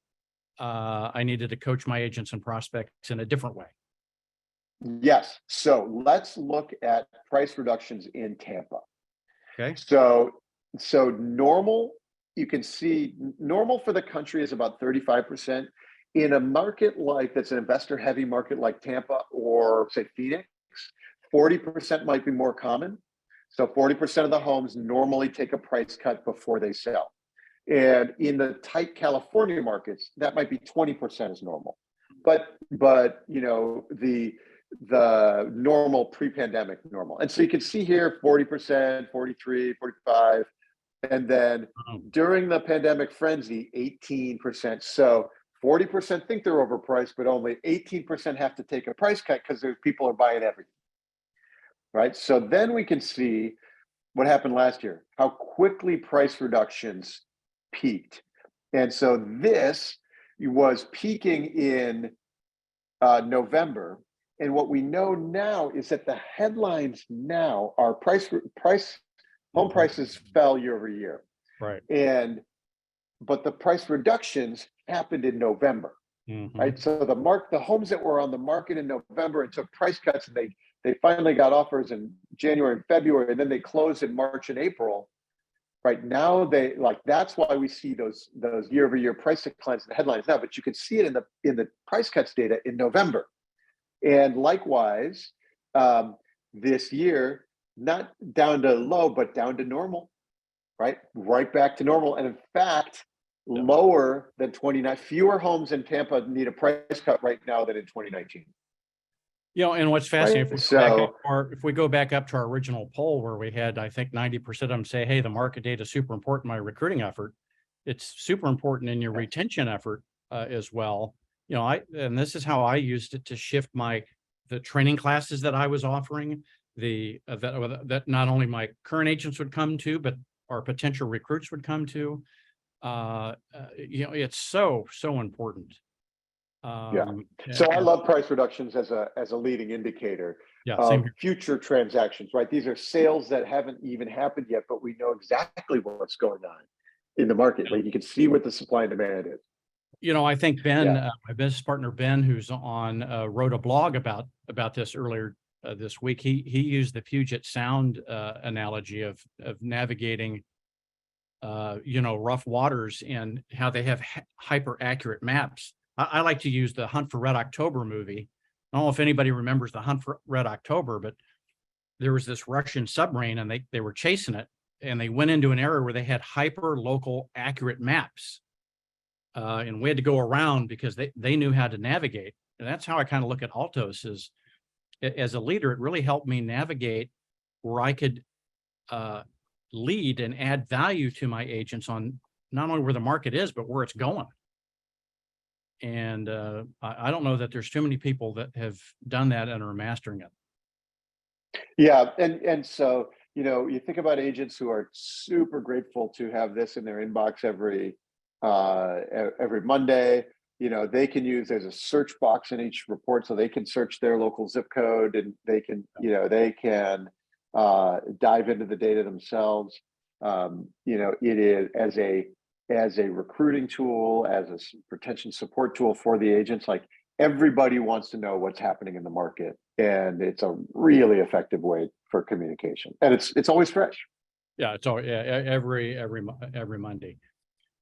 I needed to coach my agents and prospects in a different way. Yes. So let's look at price reductions in Tampa. Okay. So normal, you can see normal for the country is about 35%. In a market that's an investor heavy market like Tampa or say Phoenix, 40% might be more common. So 40% of the homes normally take a price cut before they sell. And in the tight California markets, that might be 20% is normal. But the normal pre-pandemic normal. And so you can see here 40%, 43, 45. And then during the pandemic frenzy, 18%. So 40% think they're overpriced, but only 18% have to take a price cut because people are buying everything. Right. So then we can see what happened last year, how quickly price reductions peaked. And so this was peaking in November. And what we know now is that the headlines now are home prices fell year over year. Right. But the price reductions happened in November. Mm-hmm. Right. So the homes that were on the market in November and took price cuts, and they finally got offers in January and February, and then they closed in March and April. Right now, that's why we see those year-over-year price declines in the headlines now. But you can see it in the price cuts data in November. And likewise, this year, not down to low, but down to normal, right? Right back to normal. And in fact, lower than 29, fewer homes in Tampa need a price cut right now than in 2019. And what's fascinating, Right? if we go back up to our original poll where we had, I think 90% of them say, hey, the market data is super important in my recruiting effort. It's super important in your retention effort as well. And this is how I used it to shift the training classes that I was offering, that not only my current agents would come to, but our potential recruits would come to. It's so important. So I love price reductions as a leading indicator of future transactions, right? These are sales that haven't even happened yet, but we know exactly what's going on in the market. Like you can see what the supply and demand is. I think Ben, my business partner, Ben, who's on, wrote a blog about this earlier this week. He used the Puget Sound analogy of navigating, rough waters and how they have hyper accurate maps. I like to use the Hunt for Red October movie. I don't know if anybody remembers the Hunt for Red October, but there was this Russian submarine and they were chasing it, and they went into an area where they had hyper local accurate maps. And we had to go around because they knew how to navigate. And that's how I kind of look at Altos as a leader. It really helped me navigate where I could lead and add value to my agents on not only where the market is, but where it's going. And I don't know that there's too many people that have done that and are mastering it. Yeah, and so you think about agents who are super grateful to have this in their inbox every Monday. They can use, there's a search box in each report, so they can search their local zip code, and they can dive into the data themselves. It is as a recruiting tool, as a retention support tool for the agents. Like everybody wants to know what's happening in the market, and it's a really effective way for communication, and it's always fresh. Yeah, it's always every Monday.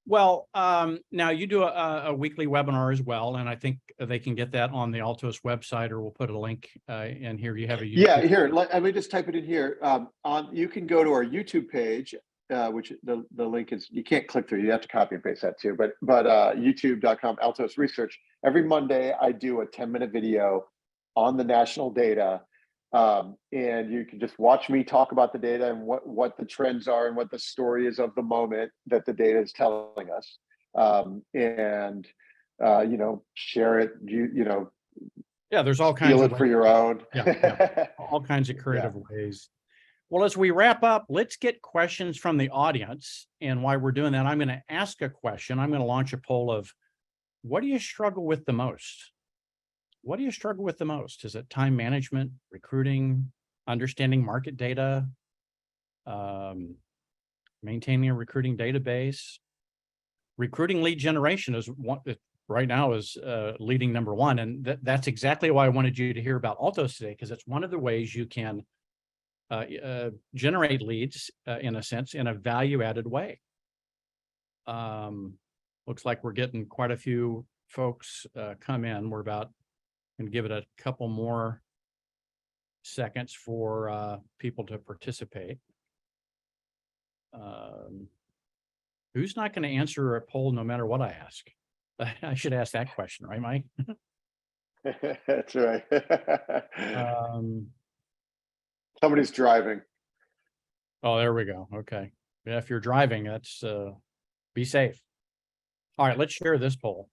Well, now you do a weekly webinar as well, and I think they can get that on the Altos website, or we'll put a link in here. You have a YouTube. Yeah, here. Let me just type it in here. You can go to our YouTube page, which the link is, you can't click through. You have to copy and paste that too. But YouTube.com Altos Research. Every Monday, I do a 10-minute video on the national data. And you can just watch me talk about the data and what the trends are and what the story is of the moment that the data is telling us. And share it, yeah, there's all kinds of ways. For your own. All kinds of creative ways. Well, as we wrap up, let's get questions from the audience. And while we're doing that, I'm going to ask a question. I'm going to launch a poll of, what do you struggle with the most? What do you struggle with the most? Is it time management, recruiting, understanding market data, maintaining a recruiting database? Recruiting lead generation is one right now is leading number one. And that's exactly why I wanted you to hear about Altos today, because it's one of the ways you can generate leads in a sense, in a value-added way. Looks like we're getting quite a few folks come in. We're about and give it a couple more seconds for people to participate. Who's not going to answer a poll no matter what I ask? I should ask that question, right, Mike? That's right. Somebody's driving. Oh, there we go. Okay. Yeah, if you're driving, that's be safe. All right, let's share this poll.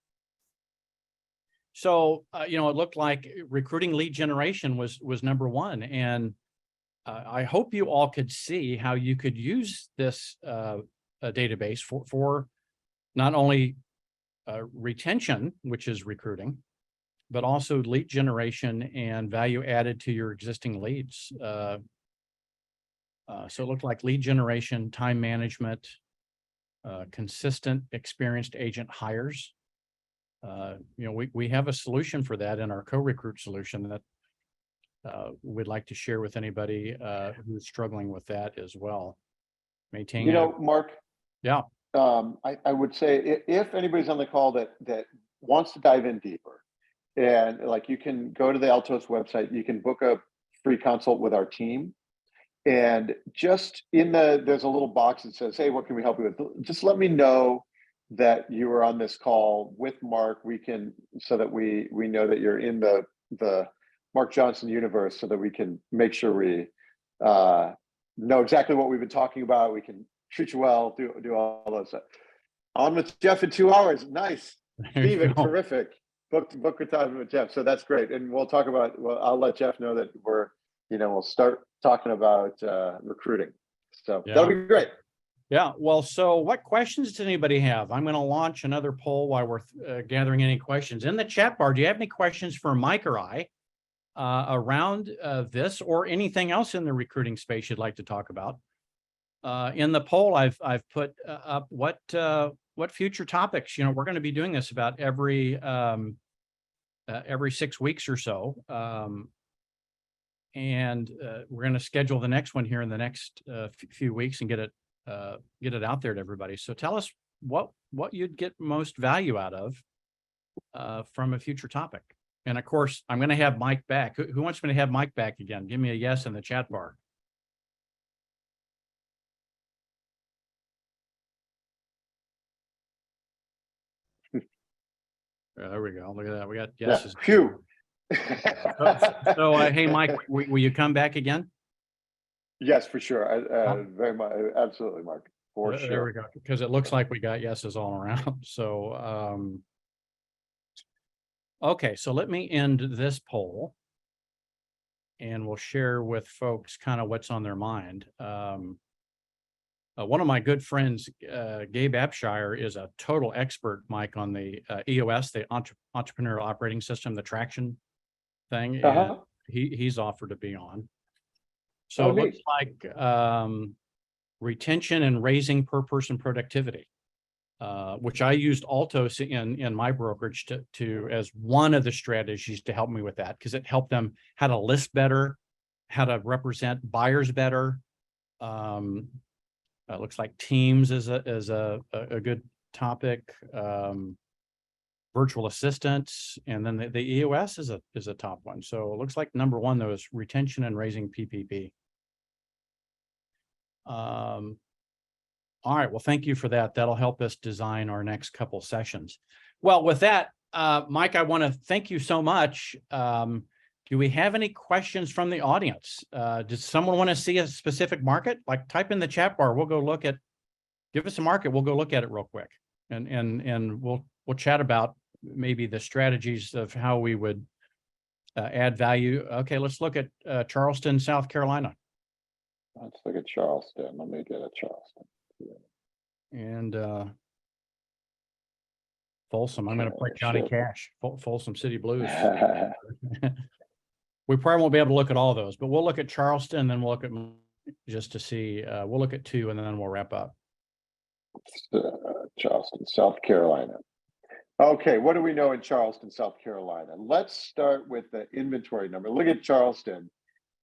So, it looked like recruiting lead generation was number one. And I hope you all could see how you could use this database for not only retention, which is recruiting, but also lead generation and value added to your existing leads. So it looked like lead generation, time management, consistent, experienced agent hires. We have a solution for that in our co-recruit solution that we'd like to share with anybody who's struggling with that as well. Maintaining, Mark. Yeah. I would say if anybody's on the call that wants to dive in deeper, And like, you can go to the Altos website, you can book a free consult with our team. And just there's a little box that says, hey, what can we help you with? Just let me know that you were on this call with Mark. So that we know that you're in the Mark Johnson universe, so that we can make sure we know exactly what we've been talking about. We can treat you well, do all those stuff. On with Jeff in 2 hours. Nice. Steven, terrific. Book a time with Jeff. So that's great. And we'll talk about, well, I'll let Jeff know that we'll start talking about recruiting. So that'll be great. Yeah. Well, so what questions does anybody have? I'm going to launch another poll while we're gathering any questions in the chat bar. Do you have any questions for Mike or I around this or anything else in the recruiting space you'd like to talk about? In the poll, I've put up what future topics, we're going to be doing this about every 6 weeks or so. And we're going to schedule the next one here in the next few weeks and get it out there to everybody. So tell us what you'd get most value out of from a future topic. And of course, I'm going to have Mike back. Who wants me to have Mike back again? Give me a yes in the chat bar. There we go. Look at that. We got yeses. Yeah. Phew. So hey, Mike, will you come back again? Yes, for sure. Very much. Absolutely, Mark. For sure. There we go. Because it looks like we got yeses all around. So, okay. So let me end this poll and we'll share with folks kind of what's on their mind. One of my good friends, Gabe Abshire, is a total expert, Mike, on the EOS, the Entrepreneurial Operating System, the traction thing. And he's offered to be on. So it looks like retention and raising per person productivity, which I used Altos in my brokerage to as one of the strategies to help me with that, because it helped them how to list better, how to represent buyers better. It looks like Teams is a good topic. Virtual assistants, and then the EOS is a top one. So it looks like number one though is retention and raising PPP. All right. Well, thank you for that. That'll help us design our next couple sessions. Well, with that, Mike, I want to thank you so much. Do we have any questions from the audience? Does someone want to see a specific market? Like, type in the chat bar. We'll go look at. Give us a market. We'll go look at it real quick, and we'll chat about maybe the strategies of how we would add value. Okay, let's look at Charleston, South Carolina. Let's look at Charleston. Let me get a Charleston. And Folsom. I'm going to play Johnny Cash. Folsom City Blues. We probably won't be able to look at all those, but we'll look at Charleston, and then we'll look at just to see. We'll look at 2, and then we'll wrap up. Charleston, South Carolina. Okay, what do we know in Charleston, South Carolina? Let's start with the inventory number. Look at Charleston.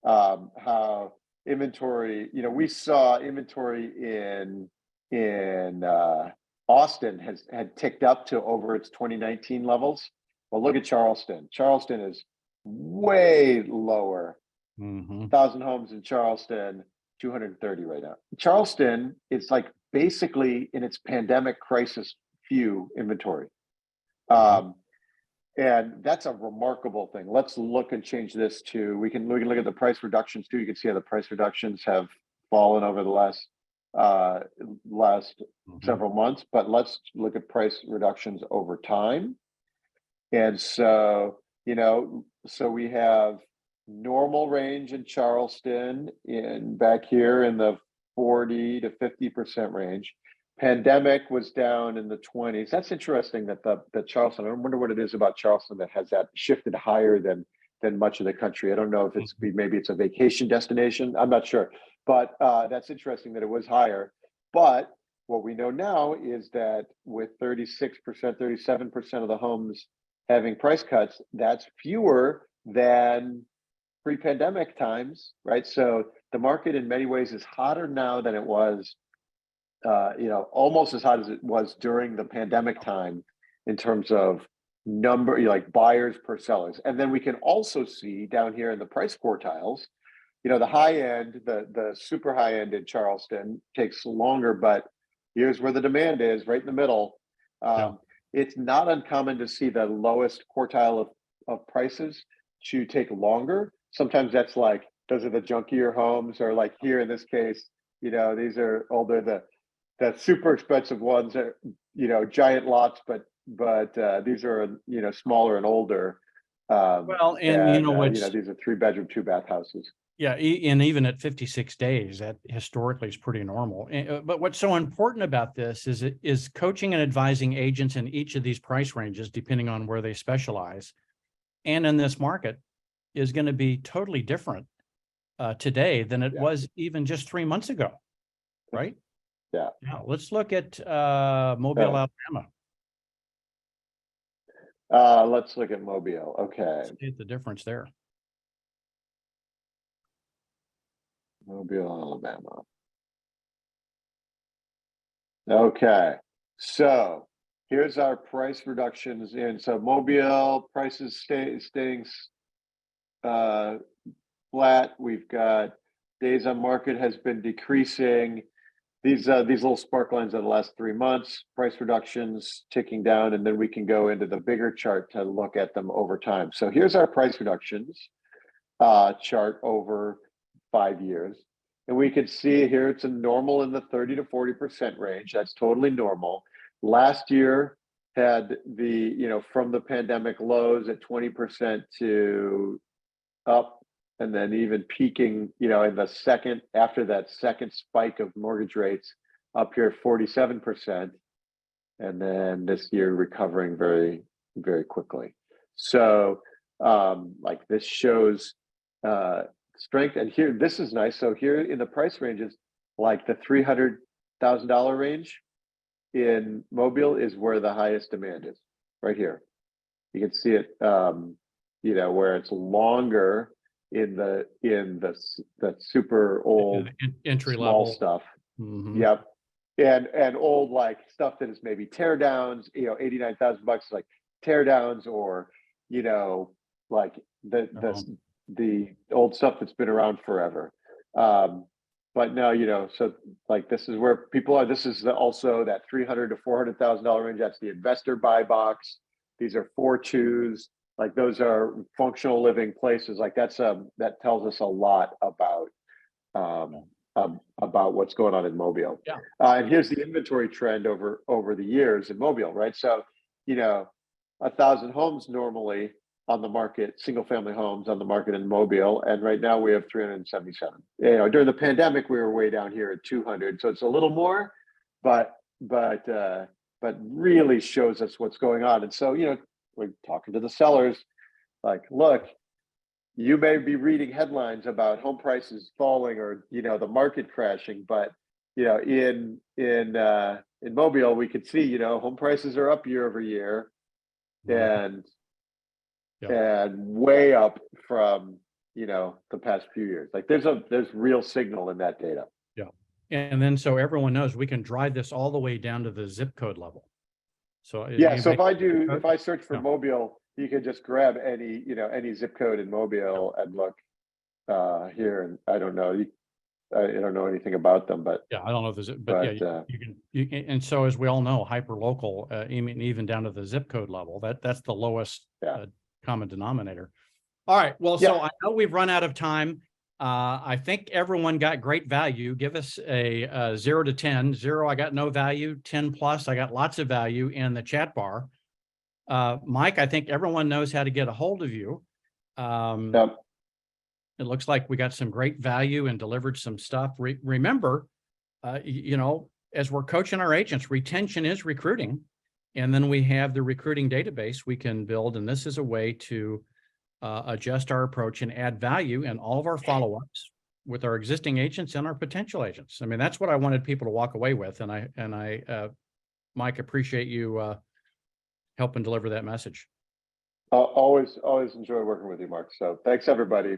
How inventory, we saw inventory in Austin had ticked up to over its 2019 levels. Well, look at Charleston. Charleston is way lower. 1,000 homes in Charleston, 230 right now. Charleston is like basically in its pandemic crisis few inventory. And that's a remarkable thing. Let's look and change this to, we can look at the price reductions too. You can see how the price reductions have fallen over the last several months, but let's look at price reductions over time. And so, so we have normal range in Charleston back here in the 40 to 50% range. Pandemic was down in the 20s. That's interesting that the Charleston, I wonder what it is about Charleston that has that shifted higher than much of the country. I don't know if it's maybe it's a vacation destination. I'm not sure, but that's interesting that it was higher. But what we know now is that with 36%, 37% of the homes having price cuts, that's fewer than pre-pandemic times, right? So the market in many ways is hotter now than it was, almost as hot as it was during the pandemic time in terms of number, like buyers per sellers. And then we can also see down here in the price quartiles, the high end, the super high end in Charleston takes longer, but here's where the demand is, right in the middle. It's not uncommon to see the lowest quartile of prices to take longer. Sometimes that's like, those are the junkier homes, or like here in this case, these are older, the super expensive ones are, giant lots, but these are, smaller and older. Well, and these are 3-bedroom, 2-bath houses. Yeah, and even at 56 days, that historically is pretty normal. But what's so important about this is coaching and advising agents in each of these price ranges, depending on where they specialize, and in this market, is going to be totally different today than it was even just 3 months ago, right? Yeah. Now let's look at Mobile, Alabama. Let's look at Mobile. Okay. Let's see the difference there. Mobile, Alabama. Okay, so here's our price reductions in. So Mobile prices staying flat. We've got days on market has been decreasing. These little spark lines of the last 3 months, price reductions ticking down, and then we can go into the bigger chart to look at them over time. So here's our price reductions chart over 5 years. And we can see here it's a normal in the 30 to 40% range. That's totally normal. Last year had the, from the pandemic lows at 20% to up, and then even peaking, in the second, after that second spike of mortgage rates up here at 47%. And then this year recovering very, very quickly. So like this shows strength. And here, this is nice. So here in the price ranges, like the $300,000 range in Mobile is where the highest demand is, right here. You can see it, where it's longer in the super old entry small level stuff. Mm-hmm. Yep. And old like stuff that is maybe tear downs, $89,000 like tear downs, or like the old stuff that's been around forever. But now, so like this is where people are. This is also that $300,000 to $400,000 range. That's the investor buy box. These are 4.2s. Like those are functional living places. Like that tells us a lot about what's going on in Mobile. Yeah. And here's the inventory trend over the years in Mobile, right? So 1,000 homes normally on the market, single family homes on the market in Mobile, and right now we have 377. During the pandemic we were way down here at 200, so it's a little more, but really shows us what's going on. And so we're talking to the sellers, like, look, you may be reading headlines about home prices falling or the market crashing, but in Mobile we could see home prices are up year over year, and way up from the past few years. Like there's real signal in that data. Yeah. And then so everyone knows we can drive this all the way down to the zip code level. So so if I search for Mobile, you can just grab any zip code in Mobile and look here. And I don't know anything about them, but I don't know if there's, but you can, and so as we all know, hyper local, even down to the zip code level, that's the lowest common denominator. All right. Well, so I know we've run out of time. I think everyone got great value. Give us a 0 to 10. 0, I got no value. 10 plus, I got lots of value in the chat bar. Mike, I think everyone knows how to get a hold of you. It looks like we got some great value and delivered some stuff. Remember, as we're coaching our agents, retention is recruiting. And then we have the recruiting database we can build. And this is a way to adjust our approach and add value in all of our follow-ups with our existing agents and our potential agents. I mean, that's what I wanted people to walk away with. And I Mike, appreciate you helping deliver that message. Always enjoy working with you, Mark. So thanks, everybody.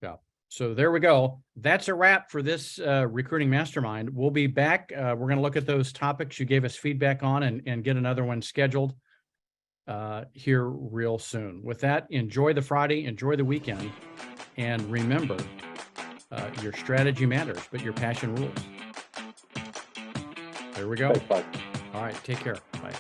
Yeah. So there we go. That's a wrap for this recruiting mastermind. We'll be back. We're going to look at those topics you gave us feedback on and get another one scheduled. here real soon. With that, enjoy the Friday, enjoy the weekend, and remember, your strategy matters, but your passion rules. There we go. Thanks, Mike. All right, take care. Bye.